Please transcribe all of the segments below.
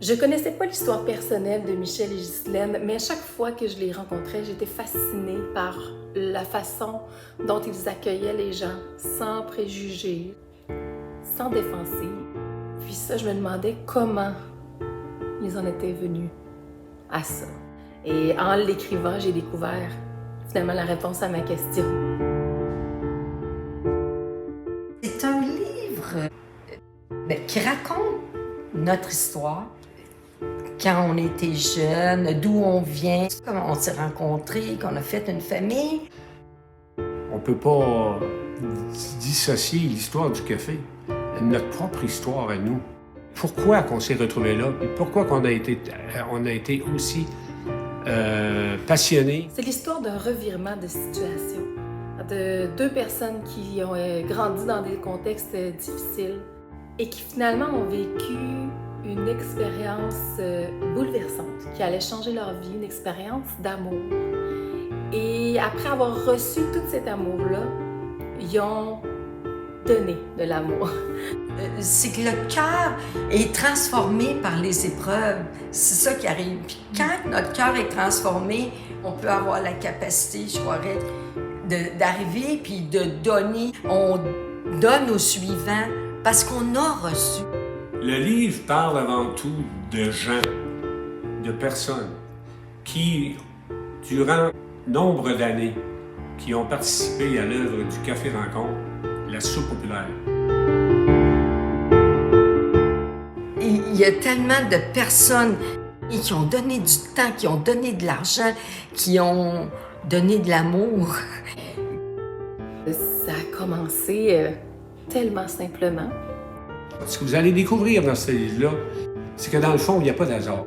Je connaissais pas l'histoire personnelle de Michel et Ghislaine, mais à chaque fois que je les rencontrais, j'étais fascinée par la façon dont ils accueillaient les gens, sans préjugés, sans défensive. Puis ça, je me demandais comment ils en étaient venus à ça. Et en l'écrivant, j'ai découvert finalement la réponse à ma question. C'est un livre qui raconte notre histoire. Quand on était jeunes, d'où on vient, comment on s'est rencontrés, qu'on a fait une famille. On ne peut pas dissocier l'histoire du café, notre propre histoire à nous. Pourquoi qu'on s'est retrouvés là, et pourquoi qu'on a été aussi passionnés. C'est l'histoire d'un revirement de situation, de deux personnes qui ont grandi dans des contextes difficiles et qui finalement ont vécu une expérience bouleversante qui allait changer leur vie, une expérience d'amour. Et après avoir reçu tout cet amour-là, ils ont donné de l'amour. C'est que le cœur est transformé par les épreuves. C'est ça qui arrive. Puis quand notre cœur est transformé, on peut avoir la capacité, je croirais, d'arriver puis de donner. On donne au suivant parce qu'on a reçu. Le livre parle avant tout de gens, de personnes qui, durant nombre d'années, qui ont participé à l'œuvre du Café Rencontre, la soupe populaire. Il y a tellement de personnes qui ont donné du temps, qui ont donné de l'argent, qui ont donné de l'amour. Ça a commencé tellement simplement. Ce que vous allez découvrir dans ce livre-là, c'est que dans le fond, il n'y a pas d'hasard.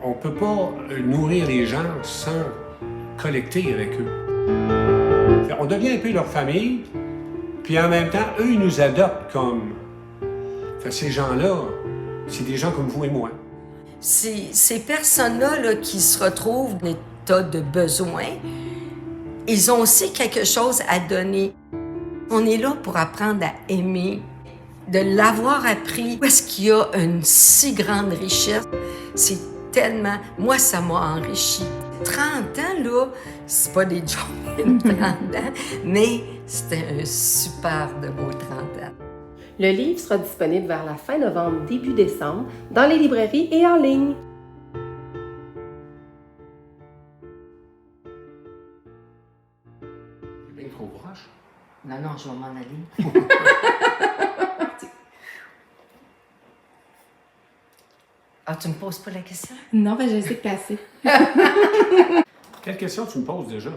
On ne peut pas nourrir les gens sans collecter avec eux. On devient un peu leur famille, puis en même temps, eux, ils nous adoptent comme... Ces gens-là, c'est des gens comme vous et moi. Ces personnes-là qui se retrouvent en état de besoin, ils ont aussi quelque chose à donner. On est là pour apprendre à aimer. De l'avoir appris, où est-ce qu'il y a une si grande richesse, c'est tellement... Moi, ça m'a enrichi. 30 ans, là, c'est pas des jobs de 30 ans, mais c'était un super de beau 30 ans. Le livre sera disponible vers la fin novembre, début décembre, dans les librairies et en ligne. C'est bien trop proche. Non, je vais m'en aller. Ah, tu me poses pas la question? Non, ben je sais de passer. Quelle question tu me poses déjà?